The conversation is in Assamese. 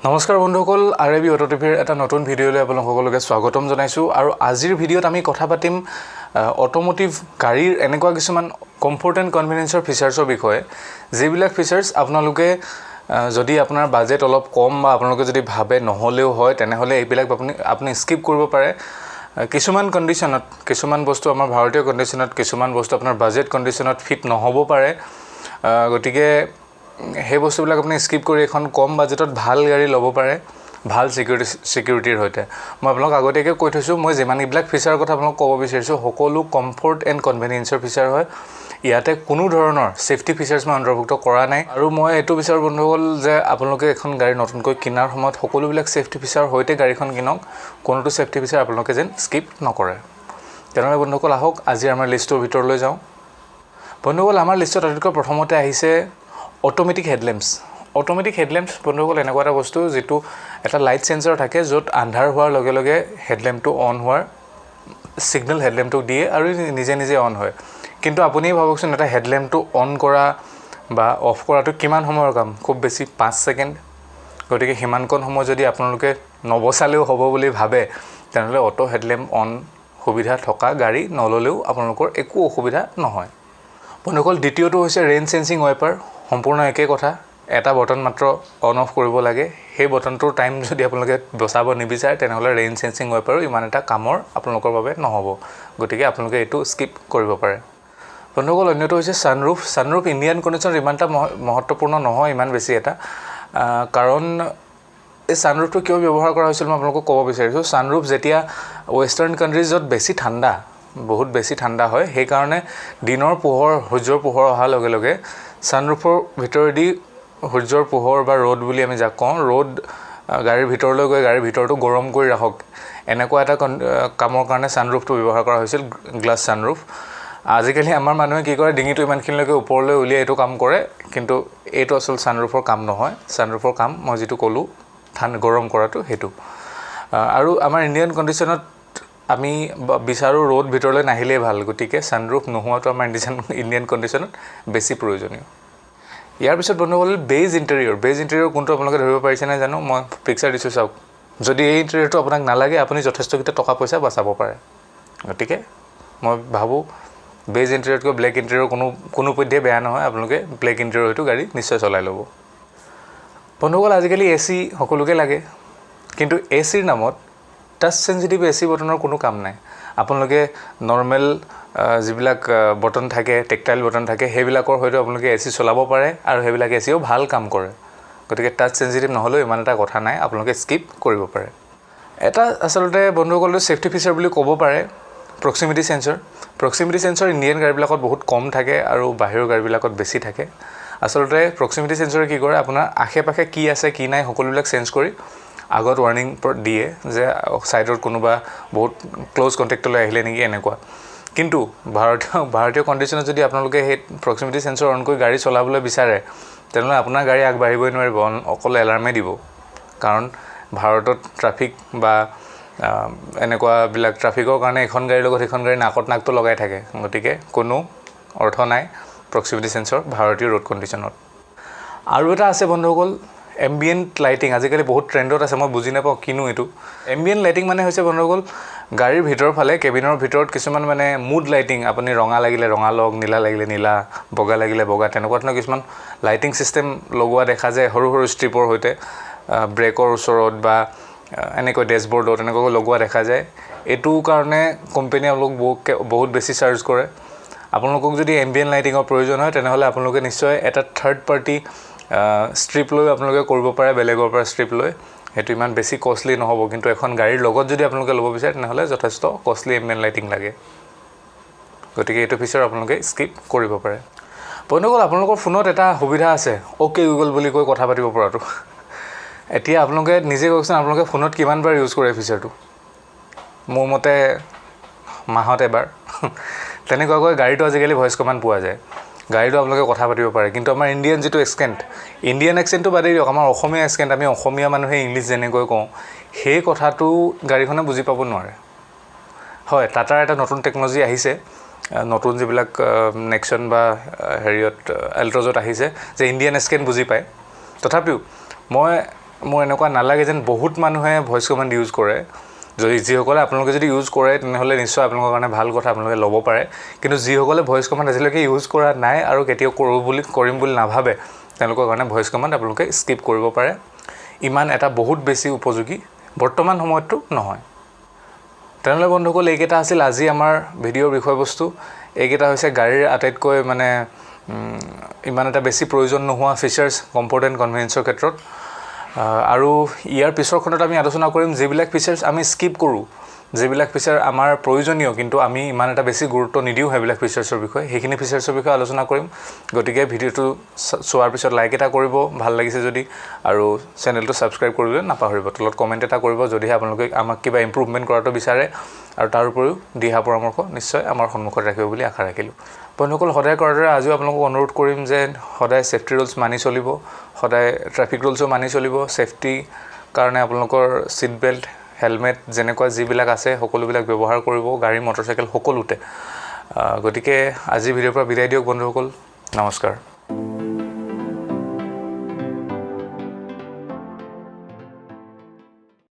নমস্কাৰ বন্ধুসকল আৰবি অটো টিভিৰ এটা নতুন ভিডিঅ'লৈ আপোনালোক সকলোকে স্বাগতম জনাইছোঁ আৰু আজিৰ ভিডিঅ'ত আমি কথা পাতিম অটোমোটিভ গাড়ীৰ এনেকুৱা কিছুমান কমফৰ্ট এণ্ড কনভিনিয়েন্সৰ ফিচাৰ্ছৰ বিষয়ে যিবিলাক ফিচাৰ্ছ আপোনালোকে যদি আপোনাৰ বাজেট অলপ কম বা আপোনালোকে যদি ভাবে নহলেও হয় তেনেহলে এইবিলাক আপুনি স্কিপ কৰিব পাৰে কিছুমান কন্ডিশনত কিছুমান বস্তু আমাৰ ভাৰতীয় কন্ডিশনত কিছুমান বস্তু আপোনাৰ বাজেট কন্ডিশনত ফিট নহব পাৰে গতিকে হে বস্তুবিলাক আপুনি স্কিপ কৰি এখন কম বাজেটত ভাল গাড়ী ল'ব পাৰে ভাল সিকিউৰিটিৰ হৈতে মই আপোনাক আগতেকে কৈ থৈছো মই যিমানবিলাক ফিচাৰ কথা আপোনাক ক'ব বিচাৰিছো সকলো কমফৰ্ট এণ্ড কনভিনিয়েন্সৰ ফিচাৰ হয় ইয়াতে কোনো ধৰণৰ সেফটি ফিচাৰ্ছ মই অন্তৰ্ভুক্ত কৰা নাই আৰু মই এটো বিচাৰ বন্ধুসকল যে আপোনালোকে এখন গাড়ী নতুনকৈ কিনাৰ সময়ত সকলোবিলাক সেফটি ফিচাৰ হৈতে গাড়ীখন কিনক কোনোটো সেফটি ফিচাৰ আপোনালোকে যেন স্কিপ নকৰে তেনেহলে বন্ধুসকল আহক আজি আমাৰ লিষ্টৰ ভিতৰলৈ যাওঁ বন্ধুসকল আমাৰ লিষ্টত আটাইতকৈ প্ৰথমতে আহিছে অটোমেটিক হেডল্যাম্পস বন্ধুসকল এনেকুৱা এটা বস্তু যেটো এটা লাইট সেন্সৰ থাকে য'ত আন্ধাৰ হোৱাৰ লগে লগে হেডল্যাম্পটো অন হোৱাৰ সিগনেল হেডল্যাম্পটো দিয়ে আৰু নিজে নিজে অন হয় কিন্তু আপুনি ভাবকচোন এটা হেডল্যাম্পটো অন কৰা বা অফ কৰাটো কিমান সময়ৰ কাম খুব বেছি 5 সেকেন্ড গতিকে হিমানকন সময় যদি আপোনালোকে নবচালেও হ'ব বুলি ভাবে তেনেহলে অটো হেডল্যাম্প অন সুবিধা থকা গাড়ী নললেও আপোনালোকৰ একো অসুবিধা নহয় বন্ধুসকল দ্বিতীয়টো হৈছে ৰেইন সেন্সিং ওয়াইপাৰ সম্পূৰ্ণ একে কথা এটা বটন মাত্ৰ অন অফ কৰিব লাগে সেই বটনটোৰ টাইম যদি আপোনালোকে বচাব নিবিচাৰে তেনেহলে ৰেইন সেন্সিং ওয়াইপাৰো ইমান এটা কামৰ আপোনালোকৰ বাবে নহব গতিকে আপোনালোকে এটো স্কিপ কৰিব পাৰে বন্ধুসকল অন্যটো হৈছে সানৰুফ ইণ্ডিয়ান কণ্ডিশ্যন ইমানটা মহত্বপূৰ্ণ নহয় ইমান বেছি এটা কাৰণ এই সানৰুফটো কিয় ব্যৱহাৰ কৰা হৈছিল মই আপোনালোকক ক'ব বিচাৰিছো সানৰুফ যেতিয়া ওয়েষ্টাৰ্ণ কান্ট্ৰিজত বেছি ঠাণ্ডা বহুত বেছি ঠাণ্ডা হয় সেই কাৰণে দিনৰ পোহৰ সূৰ্যৰ পোহৰ অহাৰ লগে লগে সানৰুফৰ ভিতৰেদি সূৰ্যৰ পোহৰ বা ৰ'দ বুলি আমি যাক কওঁ ৰ'দ গাড়ীৰ ভিতৰলৈ গৈ গাড়ীৰ ভিতৰটো গৰম কৰি ৰাখক এনেকুৱা এটা কামৰ কাৰণে সানৰুফটো ব্যৱহাৰ কৰা হৈছিল গ্লাছ সানৰুফ আজিকালি আমাৰ মানুহে কি কৰে ডিঙিটো ইমানখিনিলৈকে ওপৰলৈ উলিয়াই এইটো কাম কৰে কিন্তু এইটো আসল সানৰুফৰ কাম নহয় সানৰুফৰ কাম মই যেটো ক'লো গৰম কৰাটো হেতু আৰু আমাৰ ইণ্ডিয়ান কণ্ডিশ্যনত আমি বিচাৰো ৰ'দ ভিতৰলৈ নাহিলে ভাল গতিকে সানৰুফ নোহোৱাটো আমাৰ ইণ্ডিয়ান কণ্ডিশ্যনত বেছি প্ৰয়োজনীয় ইয়াৰ পিছত বন্ধুসকল বেজ ইণ্টেৰিয়ৰ কোনটো আপোনালোকে ধৰিব পাৰিছে না জানো মই পিকচাৰ দিছো চাওক যদি এই ইণ্টেৰিয়ৰটো আপোনাক নালাগে আপুনি যথেষ্টকিটা টকা পইচা বাচাব পাৰে গতিকে মই ভাবো বেজ ইণ্টেৰিয়ৰতকৈ ব্লেক ইণ্টেৰিয়ৰ কোনো পধ্যে বেয়া নহয় আপোনালোকে ব্লেক ইণ্টেৰিয়ৰ হয়তো গাড়ী নিশ্চয় চলাই ল'ব বন্ধুসকল আজিকালি এসি সকলোকে লাগে কিন্তু এসিৰ নামত টাচ সেনসিটিভ এসি বটনৰ কোনো কাম নাই আপোনালোকে নৰমেল যিবিলাক বটন থাকে টেকটাইল বটন থাকে হেবিলাকৰ হয়তো আপোনালোকে এসি চলাব পাৰে আৰু হেবিলাক এসিও ভাল কাম কৰে গতিকে টাচ সেনসিটিভ নহলেও ইমান এটা কথা নাই আপোনালোকে স্কিপ কৰিব পাৰে এটা আসলতে বন্ধুসকল সেফটি ফিচাৰ বুলি ক'ব পাৰে প্ৰক্সিমিটি সেন্সৰ ইণ্ডিয়ান গাড়ীবিলাকত বহুত কম থাকে আৰু বাহিৰৰ গাড়ীবিলাকত বেছি থাকে আসলতে প্ৰক্সিমিটি সেন্সৰে কি কৰে আপোনাৰ আশে-পাশে কি আছে কি নাই সকলোবিলাক সেন্স কৰি আগত ওয়াৰ্নিং দিয়ে যে সাইডৰ কোনোবা বহুত ক্লোজ কন্টাক্টলৈ আহিলে নেকি এনেকুৱা কিন্তু ভাৰতীয় কণ্ডিশ্যনত যদি আপোনালোকে হে প্ৰক্সিমিটি সেন্সৰ অন কৰি গাড়ী চলাবলৈ বিচাৰে তেনেহলে আপোনাৰ গাড়ী আগবাঢ়িবই নোৱাৰিব অকল এলাৰ্মে দিব কাৰণ ভাৰতত ট্ৰাফিক বা এনেকুৱা বিলাক ট্ৰাফিকৰ কাৰণে এখন গাড়ীৰ লগত এখন গাড়ী নাকটো লগাই থাকে গতিকে কোনো অৰ্থ নাই প্ৰক্সিমিটি সেন্সৰ ভাৰতীয় ৰোড কণ্ডিশ্যনত আৰু এটা আছে বন্ধুসকল এম্বিয়েন্ট লাইটিং আজিকালি বহুত ট্ৰেন্ডত আছে মই বুজি নাপাওঁ কিনো এটো এম্বিয়েন্ট লাইটিং মানে হৈছে বন্ধুসকল গাড়ীৰ ভিতৰ ফালে কেবিনৰ ভিতৰত কিছুমান মানে মুড লাইটিং আপুনি ৰঙা লাগিলে ৰঙা লগ নীলা লাগিলে নীলা বগা লাগিলে বগা তেনেকুৱা ধৰণৰ কিছুমান লাইটিং সিস্টেম লগোৱা দেখা যায় সৰু সৰু ষ্ট্ৰিপৰ হৈতে ব্ৰেকৰ ওচৰত বা এনেকৈ ডেশবোৰ্ডত এনেকৈ লগোৱা দেখা যায় এটো কাৰণে কোম্পানী বহুত বেছি চাৰ্জ কৰে আপোনালোকক যদি এম্বিয়েন্ট লাইটিংৰ প্ৰয়োজন হয় তেনেহলে আপোনালোকে নিশ্চয় এটা থাৰ্ড পাৰ্টি স্ট্ৰিপ লৈ আপোনালোকে কৰিব পাৰে বেলেগৰ পৰা স্ট্ৰিপ লৈ হেতু ইমান বেছি কষ্টলি নহব কিন্তু এখন গাড়ীৰ লগত যদি আপোনালোকে ল'ব বিচাৰে তেনেহলে যথেষ্ট কষ্টলি এম্বিয়েন্ট লাইটিং লাগে গতিকে এটো ফিচাৰ আপোনালোকে স্কিপ কৰিব পাৰে বন্ধুসকল আপোনালোকৰ ফোনত এটা সুবিধা আছে ওকে গুগল বুলি কৈ কথা পাতিব পৰাটো এতিয়া আপোনালোকে নিজে কওকচোন আপোনালোকে ফোনত কিমানবাৰ ইউজ কৰে ফিচাৰটো মোৰ মতে মাহত এবাৰ তেনেকুৱাকৈ গাড়ীটো আজিকালি ভয়েস কমান্ড পোৱা যায় গাড়ীটো আপোনালোকে কথা পাতিব পাৰে কিন্তু আমাৰ ইণ্ডিয়ান যেটো ইণ্ডিয়ান এক্সেন্টটো বাদে দিয়ক আমাৰ অসমীয়া এক্সেন্ট আমি অসমীয়া মানুহে ইংলিশ যেনেকৈ কওঁ সেই কথাটো গাড়ীখনে বুজি পাব নোৱাৰে হয় টাটাৰ এটা নতুন টেকনলজি আহিছে নতুন যিবিলাক নেক্সন বা হেৰিয়ত এল্ট্ৰজত আহিছে যে ইণ্ডিয়ান এক্সেন্ট বুজি পায় তথাপিও মই মোৰ এনেকুৱা নালাগে যেন বহুত মানুহে ভইচ কমাণ্ড ইউজ কৰে যিসকলে আপোনালোকে যদি ইউজ কৰে তেনেহ'লে নিশ্চয় আপোনালোকৰ কাৰণে ভাল কথা আপোনালোকে ল'ব পাৰে কিন্তু যিসকলে ভইচ কমাণ্ড আজিলৈকে ইউজ কৰা নাই আৰু কেতিয়াও কৰিম বুলি নাভাবে তেওঁলোকৰ কাৰণে ভইচ কমাণ্ড আপোনালোকে স্কিপ কৰিব পাৰে ইমান এটা বহুত বেছি উপযোগী বৰ্তমান সময়তটো নহয় তেনেহ'লে বন্ধুসকল এইকেইটা আছিল আজি আমাৰ ভিডিঅ'ৰ বিষয়বস্তু এইকেইটা হৈছে গাড়ীৰ আটাইতকৈ মানে ইমান এটা বেছি প্ৰয়োজন নোহোৱা ফিচাৰ্ছ কমফৰ্ট এণ্ড কনভিনিয়েন্সৰ ক্ষেত্ৰত আৰু ইয়াৰ পিছৰখনত আমি আলোচনা কৰিম যিবিলাক ফিচাৰ্ছ আমি স্কিপ কৰোঁ যিবিলাক ফিচাৰ আমাৰ প্ৰয়োজনীয় কিন্তু আমি ইমান এটা বেছি গুৰুত্ব নিদিওঁ সেইবিলাক ফিচাৰ্ছৰ বিষয়ে সেইখিনি ফিচাৰ্ছৰ বিষয়ে আলোচনা কৰিম গতিকে ভিডিঅ'টো চোৱাৰ পিছত লাইক এটা কৰিব ভাল লাগিছে যদি আৰু চেনেলটো ছাবস্ক্ৰাইব কৰিবলৈ নাপাহৰিব তলত কমেণ্ট এটা কৰিব যদিহে আপোনালোকে আমাক কিবা ইম্প্ৰুভমেণ্ট কৰাটো বিচাৰে আৰু তাৰ উপৰিও দিহা পৰামৰ্শ নিশ্চয় আমাৰ সন্মুখত ৰাখিব বুলি আশা ৰাখিলোঁ বন্ধুসকল সদায় কৰাৰ দৰে আজিও আপোনালোকক অনুৰোধ কৰিম যে সদায় ছেফটি ৰুলছ মানি চলিব সদায় ট্ৰেফিক ৰুলছো মানি চলিব ছেফটি কাৰণে আপোনালোকৰ ছিট বেল্ট হেলমেট যেনেকুৱা যিবিলাক আছে সকলোবিলাক ব্যৱহাৰ কৰিব গাড়ী মটৰচাইকেল সকলোতে গতিকে আজি ভিডিঅ'ৰ পৰা বিদায় দিয়ক বন্ধুসকল নমস্কাৰ